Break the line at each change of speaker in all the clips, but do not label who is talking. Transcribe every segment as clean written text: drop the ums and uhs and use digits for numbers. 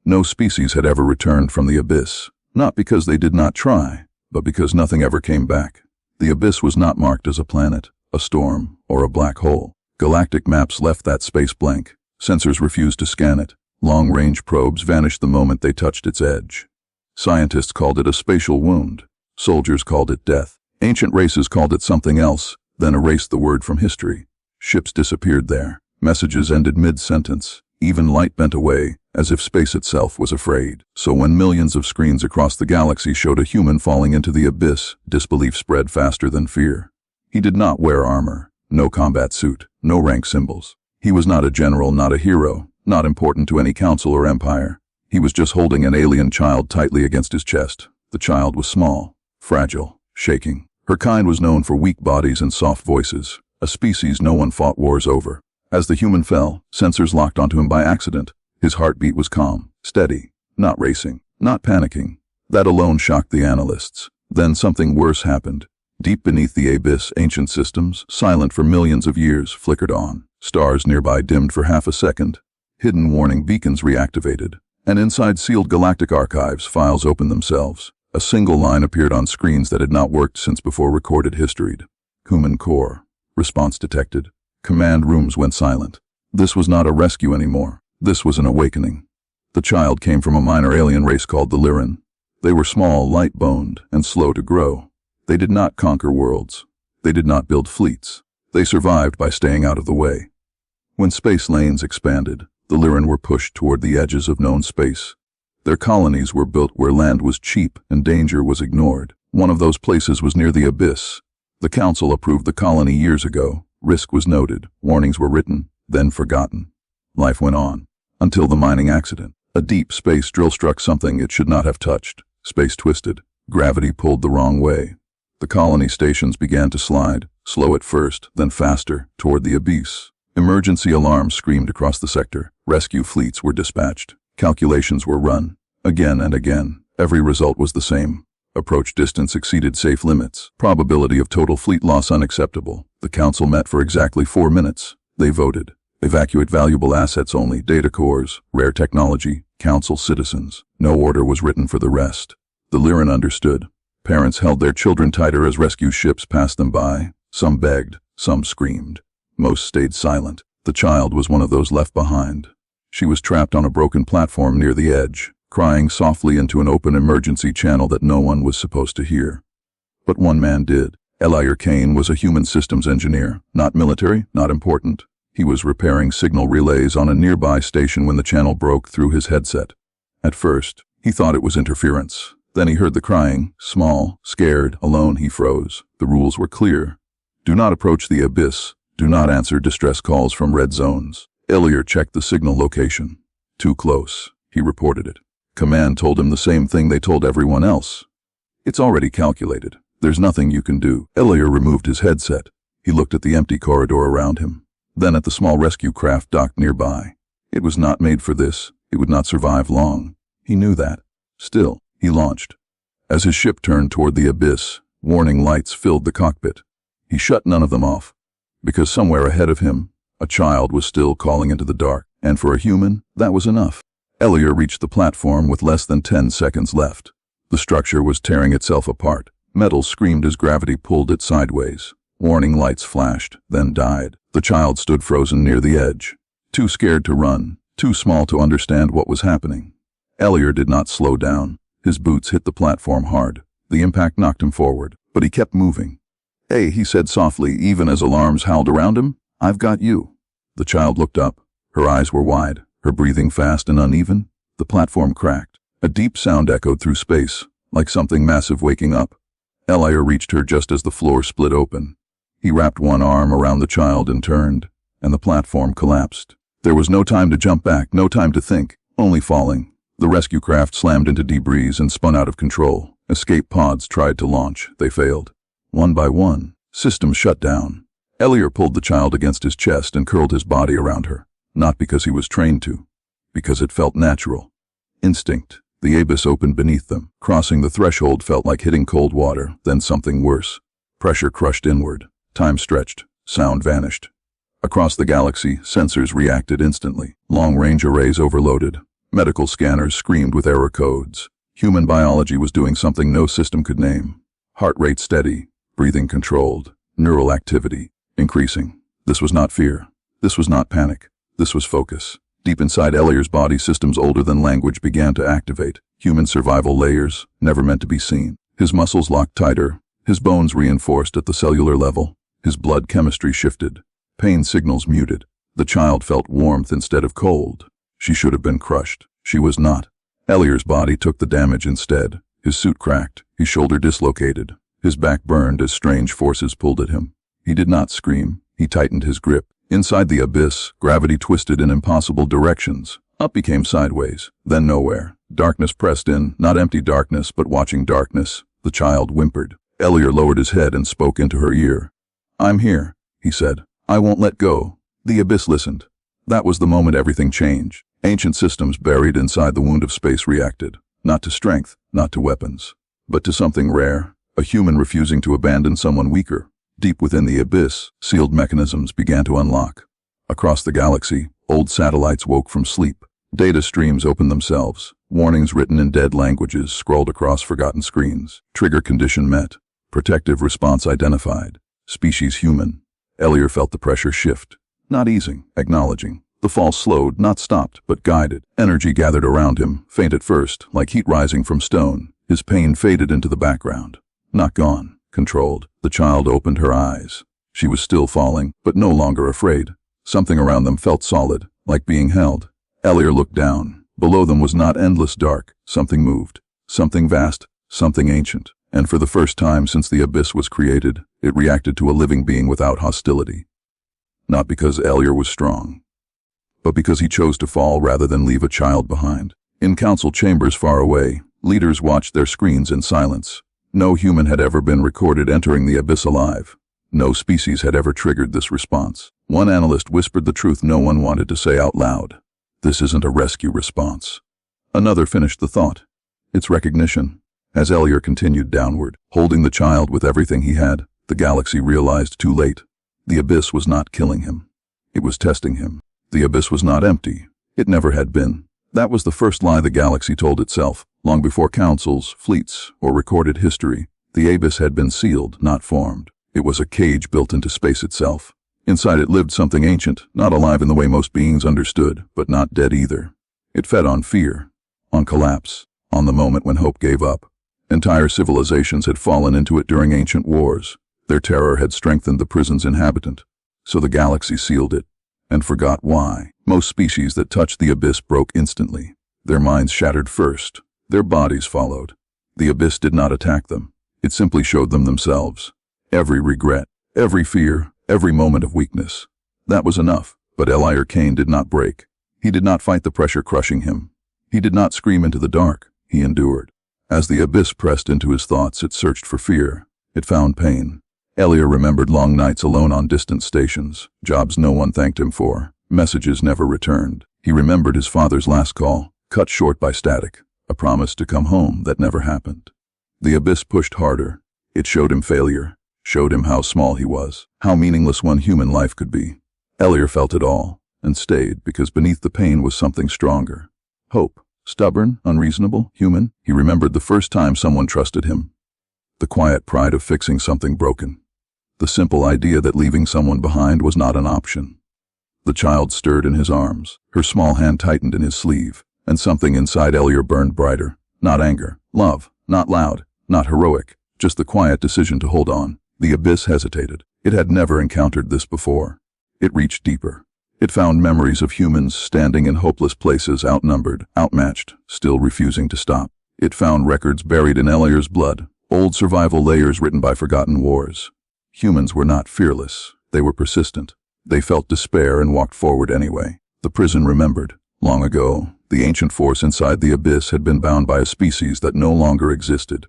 No species had ever returned from the abyss, not because they did not try, but because nothing ever came back. The abyss was not marked as a planet, a storm, or a black hole. Galactic maps left that space blank. Sensors refused to scan it. Long-range probes vanished the moment they touched its edge. Scientists called it a spatial wound. Soldiers called it death. Ancient races called it something else, then erased the word from history. Ships disappeared there. Messages ended mid-sentence. Even light bent away, as if space itself was afraid. So when millions of screens across the galaxy showed a human falling into the abyss, disbelief spread faster than fear. He did not wear armor, no combat suit, no rank symbols. He was not a general, not a hero, not important to any council or empire. He was just holding an alien child tightly against his chest. The child was small, fragile, shaking. Her kind was known for weak bodies and soft voices, a species no one fought wars over. As the human fell, sensors locked onto him by accident. His heartbeat was calm, steady, not racing, not panicking. That alone shocked the analysts. Then something worse happened. Deep beneath the abyss, ancient systems, silent for millions of years, flickered on. Stars nearby dimmed for half a second. Hidden warning beacons reactivated. And inside sealed galactic archives, files opened themselves. A single line appeared on screens that had not worked since before recorded history. Human core. Response detected. Command rooms went silent. This was not a rescue anymore. This was an awakening. The child came from a minor alien race called the Lyran. They were small, light-boned, and slow to grow. They did not conquer worlds. They did not build fleets. They survived by staying out of the way. When space lanes expanded, the Lyran were pushed toward the edges of known space. Their colonies were built where land was cheap and danger was ignored. One of those places was near the abyss. The Council approved the colony years ago. Risk was noted, warnings were written, then forgotten. Life went on, until the mining accident. A deep space drill struck something it should not have touched. Space twisted. Gravity pulled the wrong way. The colony stations began to slide, slow at first, then faster, toward the abyss. Emergency alarms screamed across the sector. Rescue fleets were dispatched. Calculations were run. Again and again. Every result was the same. Approach distance exceeded safe limits. Probability of total fleet loss unacceptable. The council met for exactly 4 minutes. They voted. Evacuate valuable assets only, data cores, rare technology, council citizens. No order was written for the rest. The Lyran understood. Parents held their children tighter as rescue ships passed them by. Some begged, some screamed. Most stayed silent. The child was one of those left behind. She was trapped on a broken platform near the edge, crying softly into an open emergency channel that no one was supposed to hear. But one man did. Elia Kane was a human systems engineer, not military, not important. He was repairing signal relays on a nearby station when the channel broke through his headset. At first, he thought it was interference. Then he heard the crying. Small, scared, alone, he froze. The rules were clear. Do not approach the abyss. Do not answer distress calls from red zones. Elia checked the signal location. Too close. He reported it. Command told him the same thing they told everyone else. It's already calculated. There's nothing you can do. Elia removed his headset. He looked at the empty corridor around him. Then at the small rescue craft docked nearby. It was not made for this. It would not survive long. He knew that. Still, he launched. As his ship turned toward the abyss, warning lights filled the cockpit. He shut none of them off. Because somewhere ahead of him, a child was still calling into the dark. And for a human, that was enough. Elia reached the platform with less than 10 seconds left. The structure was tearing itself apart. Metal screamed as gravity pulled it sideways. Warning lights flashed, then died. The child stood frozen near the edge. Too scared to run, too small to understand what was happening. Elia did not slow down. His boots hit the platform hard. The impact knocked him forward, but he kept moving. "Hey," he said softly, even as alarms howled around him. "I've got you." The child looked up. Her eyes were wide, her breathing fast and uneven. The platform cracked. A deep sound echoed through space, like something massive waking up. Elia reached her just as the floor split open. He wrapped one arm around the child and turned, and the platform collapsed. There was no time to jump back, no time to think, only falling. The rescue craft slammed into debris and spun out of control. Escape pods tried to launch. They failed. One by one, systems shut down. Elia pulled the child against his chest and curled his body around her. Not because he was trained to, because it felt natural. Instinct. The abyss opened beneath them. Crossing the threshold felt like hitting cold water, then something worse. Pressure crushed inward. Time stretched. Sound vanished. Across the galaxy, sensors reacted instantly. Long-range arrays overloaded. Medical scanners screamed with error codes. Human biology was doing something no system could name. Heart rate steady, breathing controlled, neural activity increasing. This was not fear. This was not panic. This was focus. Deep inside Ellier's body, systems older than language began to activate. Human survival layers, never meant to be seen. His muscles locked tighter, his bones reinforced at the cellular level. His blood chemistry shifted. Pain signals muted. The child felt warmth instead of cold. She should have been crushed. She was not. Ellier's body took the damage instead. His suit cracked, his shoulder dislocated. His back burned as strange forces pulled at him. He did not scream. He tightened his grip. Inside the abyss, gravity twisted in impossible directions. Up became sideways, then nowhere. Darkness pressed in, not empty darkness, but watching darkness. The child whimpered. Ellier lowered his head and spoke into her ear. "I'm here," he said. "I won't let go." The abyss listened. That was the moment everything changed. Ancient systems buried inside the wound of space reacted. Not to strength, not to weapons, but to something rare. A human refusing to abandon someone weaker. Deep within the abyss, sealed mechanisms began to unlock. Across the galaxy, old satellites woke from sleep. Data streams opened themselves. Warnings written in dead languages scrolled across forgotten screens. Trigger condition met. Protective response identified. Species human. Ellier felt the pressure shift. Not easing, acknowledging. The fall slowed, not stopped, but guided. Energy gathered around him, faint at first, like heat rising from stone. His pain faded into the background. Not gone. Controlled. The child opened her eyes. She was still falling, but no longer afraid. Something around them felt solid, like being held. Ellier looked down. Below them was not endless dark. Something moved. Something vast. Something ancient. And for the first time since the abyss was created, it reacted to a living being without hostility. Not because Ellier was strong, but because he chose to fall rather than leave a child behind. In council chambers far away, leaders watched their screens in silence. No human had ever been recorded entering the abyss alive. No species had ever triggered this response. One analyst whispered the truth no one wanted to say out loud. This isn't a rescue response. Another finished the thought. It's recognition. As Ellier continued downward, holding the child with everything he had, the galaxy realized too late. The abyss was not killing him. It was testing him. The abyss was not empty. It never had been. That was the first lie the galaxy told itself. Long before councils, fleets, or recorded history, the abyss had been sealed, not formed. It was a cage built into space itself. Inside it lived something ancient, not alive in the way most beings understood, but not dead either. It fed on fear, on collapse, on the moment when hope gave up. Entire civilizations had fallen into it during ancient wars. Their terror had strengthened the prison's inhabitant. So the galaxy sealed it, and forgot why. Most species that touched the abyss broke instantly. Their minds shattered first. Their bodies followed. The abyss did not attack them. It simply showed them themselves. Every regret, every fear, every moment of weakness. That was enough. But Ellier Kane did not break. He did not fight the pressure crushing him. He did not scream into the dark. He endured. As the abyss pressed into his thoughts, it searched for fear. It found pain. Ellier remembered long nights alone on distant stations, jobs no one thanked him for, messages never returned. He remembered his father's last call, cut short by static, a promise to come home that never happened. The abyss pushed harder. It showed him failure, showed him how small he was, how meaningless one human life could be. Ellier felt it all, and stayed because beneath the pain was something stronger. Hope. Stubborn, unreasonable, human. He remembered the first time someone trusted him. The quiet pride of fixing something broken. The simple idea that leaving someone behind was not an option. The child stirred in his arms. Her small hand tightened in his sleeve, and something inside Ellier burned brighter. Not anger, love, not loud, not heroic, just the quiet decision to hold on. The abyss hesitated. It had never encountered this before. It reached deeper. It found memories of humans standing in hopeless places, outnumbered, outmatched, still refusing to stop. It found records buried in Ellier's blood, old survival layers written by forgotten wars. Humans were not fearless. They were persistent. They felt despair and walked forward anyway. The prison remembered. Long ago, the ancient force inside the abyss had been bound by a species that no longer existed.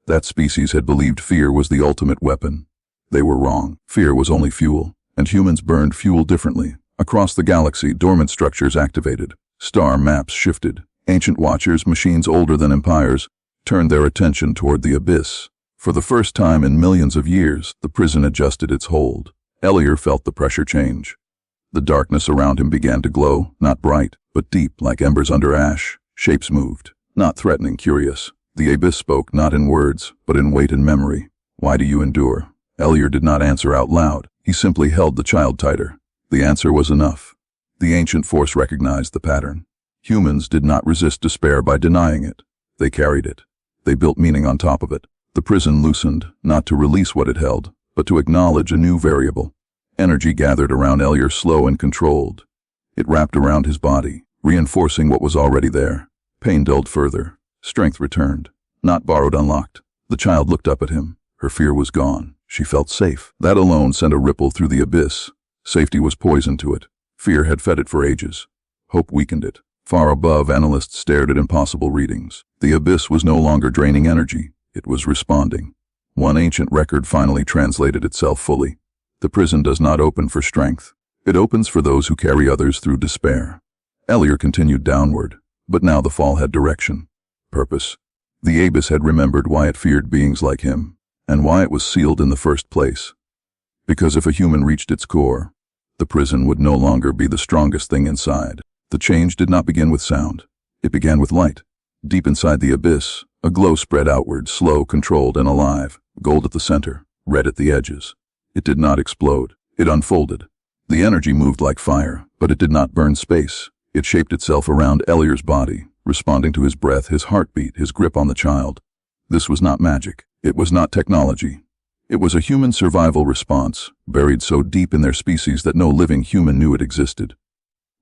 That species had believed fear was the ultimate weapon. They were wrong. Fear was only fuel, and humans burned fuel differently. Across the galaxy, dormant structures activated. Star maps shifted. Ancient watchers, machines older than empires, turned their attention toward the abyss. For the first time in millions of years, the prison adjusted its hold. Ellier felt the pressure change. The darkness around him began to glow, not bright, but deep like embers under ash. Shapes moved, not threatening, curious. The abyss spoke not in words, but in weight and memory. Why do you endure? Ellior did not answer out loud. He simply held the child tighter. The answer was enough. The ancient force recognized the pattern. Humans did not resist despair by denying it. They carried it. They built meaning on top of it. The prison loosened, not to release what it held, but to acknowledge a new variable. Energy gathered around Ellior, slow and controlled. It wrapped around his body, reinforcing what was already there. Pain dulled further. Strength returned. Not borrowed, unlocked. The child looked up at him. Her fear was gone. She felt safe. That alone sent a ripple through the abyss. Safety was poison to it. Fear had fed it for ages. Hope weakened it. Far above, analysts stared at impossible readings. The abyss was no longer draining energy. It was responding. One ancient record finally translated itself fully. The prison does not open for strength. It opens for those who carry others through despair. Ellior continued downward, but now the fall had direction, purpose. The abyss had remembered why it feared beings like him, and why it was sealed in the first place. Because if a human reached its core, the prison would no longer be the strongest thing inside. The change did not begin with sound. It began with light. Deep inside the abyss, a glow spread outward, slow, controlled, and alive. Gold at the center, red at the edges. It did not explode. It unfolded. The energy moved like fire, but it did not burn space. It shaped itself around Ellior's body, responding to his breath, his heartbeat, his grip on the child. This was not magic. It was not technology. It was a human survival response, buried so deep in their species that no living human knew it existed.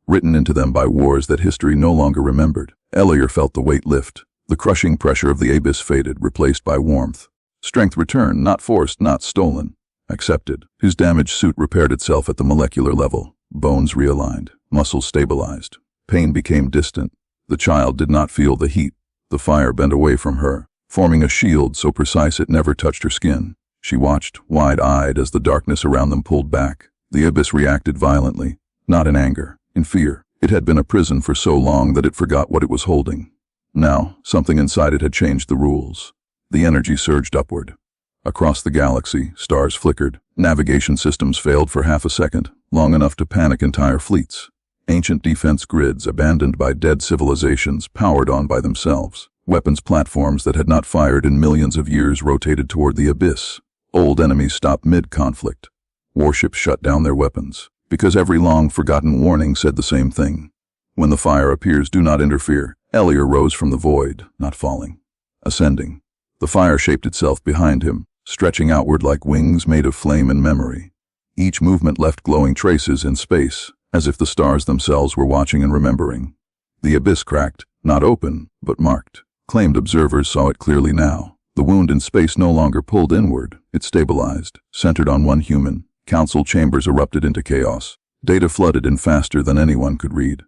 Written into them by wars that history no longer remembered. Ellior felt the weight lift. The crushing pressure of the abyss faded, replaced by warmth. Strength returned, not forced, not stolen. Accepted. His damaged suit repaired itself at the molecular level. Bones realigned. Muscles stabilized. Pain became distant. The child did not feel the heat. The fire bent away from her, forming a shield so precise it never touched her skin. She watched, wide-eyed, as the darkness around them pulled back. The abyss reacted violently, not in anger, in fear. It had been a prison for so long that it forgot what it was holding. Now, something inside it had changed the rules. The energy surged upward. Across the galaxy, stars flickered. Navigation systems failed for half a second, long enough to panic entire fleets. Ancient defense grids, abandoned by dead civilizations, powered on by themselves. Weapons platforms that had not fired in millions of years rotated toward the abyss. Old enemies stopped mid-conflict. Warships shut down their weapons, because every long-forgotten warning said the same thing. When the fire appears, do not interfere. Ellior rose from the void, not falling. Ascending. The fire shaped itself behind him, stretching outward like wings made of flame and memory. Each movement left glowing traces in space, as if the stars themselves were watching and remembering. The abyss cracked, not open, but marked. Claimed observers saw it clearly now. The wound in space no longer pulled inward. It stabilized, centered on one human. Council chambers erupted into chaos. Data flooded in faster than anyone could read.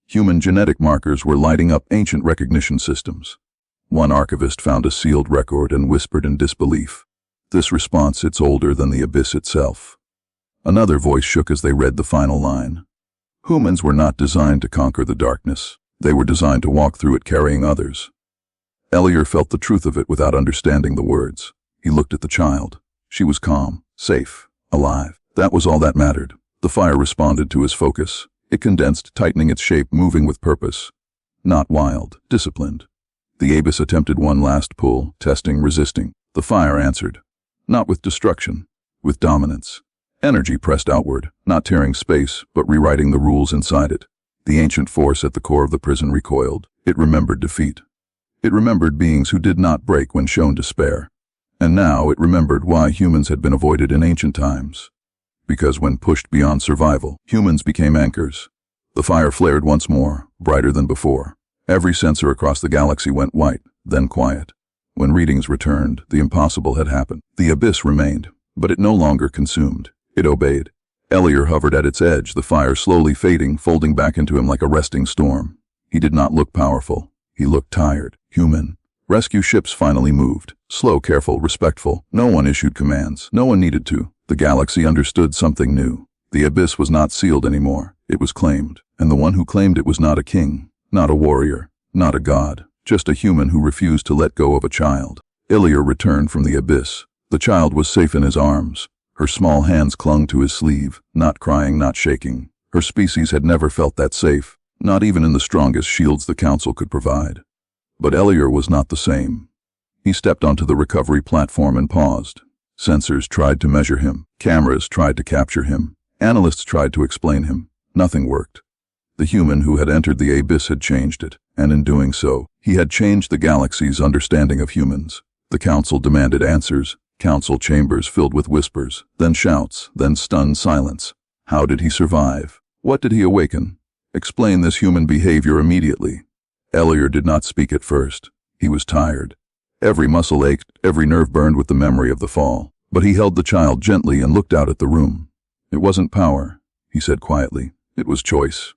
Human genetic markers were lighting up ancient recognition systems. One archivist found a sealed record and whispered in disbelief. This response, it's older than the abyss itself. Another voice shook as they read the final line. Humans were not designed to conquer the darkness. They were designed to walk through it carrying others. Ellior felt the truth of it without understanding the words. He looked at the child. She was calm, safe, alive. That was all that mattered. The fire responded to his focus. It condensed, tightening its shape, moving with purpose. Not wild, disciplined. The abyss attempted one last pull, testing, resisting. The fire answered. Not with destruction, with dominance. Energy pressed outward, not tearing space, but rewriting the rules inside it. The ancient force at the core of the prison recoiled. It remembered defeat. It remembered beings who did not break when shown despair. And now it remembered why humans had been avoided in ancient times. Because when pushed beyond survival, humans became anchors. The fire flared once more, brighter than before. Every sensor across the galaxy went white, then quiet. When readings returned, the impossible had happened. The abyss remained, but it no longer consumed. It obeyed. Ellior hovered at its edge, the fire slowly fading, folding back into him like a resting storm. He did not look powerful. He looked tired, human. Rescue ships finally moved. Slow, careful, respectful. No one issued commands. No one needed to. The galaxy understood something new. The abyss was not sealed anymore. It was claimed. And the one who claimed it was not a king, not a warrior, not a god, just a human who refused to let go of a child. Ellior returned from the abyss. The child was safe in his arms. Her small hands clung to his sleeve, not crying, not shaking. Her species had never felt that safe, not even in the strongest shields the Council could provide. But Elior was not the same. He stepped onto the recovery platform and paused. Sensors tried to measure him. Cameras tried to capture him. Analysts tried to explain him. Nothing worked. The human who had entered the abyss had changed it, and in doing so, he had changed the galaxy's understanding of humans. The Council demanded answers. Council chambers filled with whispers, then shouts, then stunned silence. How did he survive? What did he awaken? Explain this human behavior immediately. Elior did not speak at first. He was tired. Every muscle ached, every nerve burned with the memory of the fall. But he held the child gently and looked out at the room. It wasn't power, he said quietly. It was choice.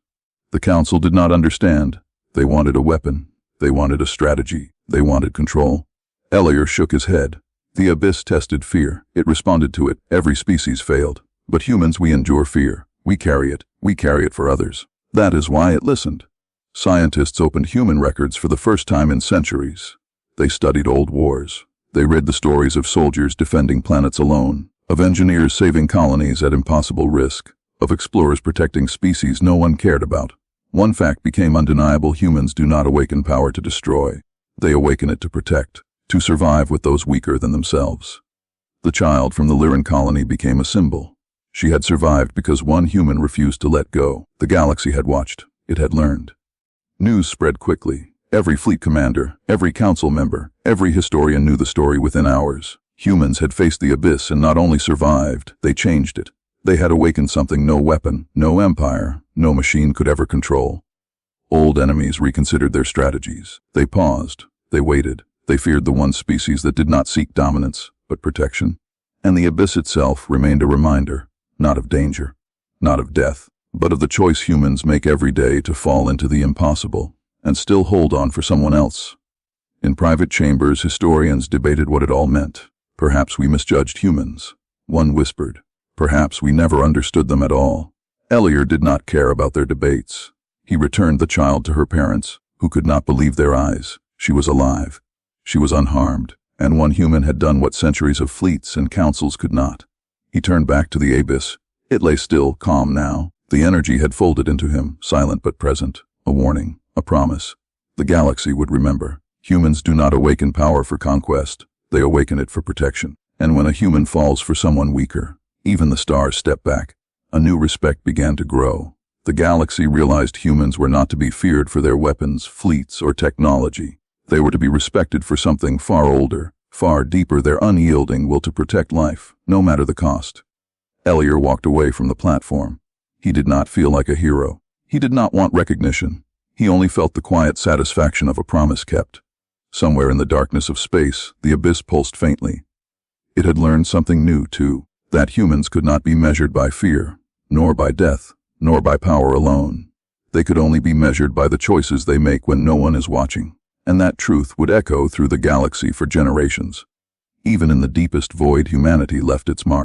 The Council did not understand. They wanted a weapon. They wanted a strategy. They wanted control. Elior shook his head. The abyss tested fear. It responded to it. Every species failed. But humans, we endure fear. We carry it. We carry it for others. That is why it listened. Scientists opened human records for the first time in centuries. They studied old wars. They read the stories of soldiers defending planets alone, of engineers saving colonies at impossible risk, of explorers protecting species no one cared about. One fact became undeniable: humans do not awaken power to destroy. They awaken it to protect, to survive with those weaker than themselves. The child from the Lyran colony became a symbol. She had survived because one human refused to let go. The galaxy had watched. It had learned. News spread quickly. Every fleet commander, every council member, every historian knew the story within hours. Humans had faced the abyss and not only survived, they changed it. They had awakened something no weapon, no empire, no machine could ever control. Old enemies reconsidered their strategies. They paused. They waited. They feared the one species that did not seek dominance, but protection. And the abyss itself remained a reminder, not of danger, not of death, but of the choice humans make every day to fall into the impossible and still hold on for someone else. In private chambers, historians debated what it all meant. Perhaps we misjudged humans. One whispered. Perhaps we never understood them at all. Elior did not care about their debates. He returned the child to her parents, who could not believe their eyes. She was alive. She was unharmed, and one human had done what centuries of fleets and councils could not. He turned back to the abyss. It lay still, calm now. The energy had folded into him, silent but present. A warning, a promise. The galaxy would remember. Humans do not awaken power for conquest. They awaken it for protection. And when a human falls for someone weaker, even the stars step back. A new respect began to grow. The galaxy realized humans were not to be feared for their weapons, fleets, or technology. They were to be respected for something far older, far deeper: their unyielding will to protect life, no matter the cost. Elior walked away from the platform. He did not feel like a hero. He did not want recognition. He only felt the quiet satisfaction of a promise kept. Somewhere in the darkness of space, the abyss pulsed faintly. It had learned something new, too, that humans could not be measured by fear, nor by death, nor by power alone. They could only be measured by the choices they make when no one is watching. And that truth would echo through the galaxy for generations. Even in the deepest void, humanity left its mark.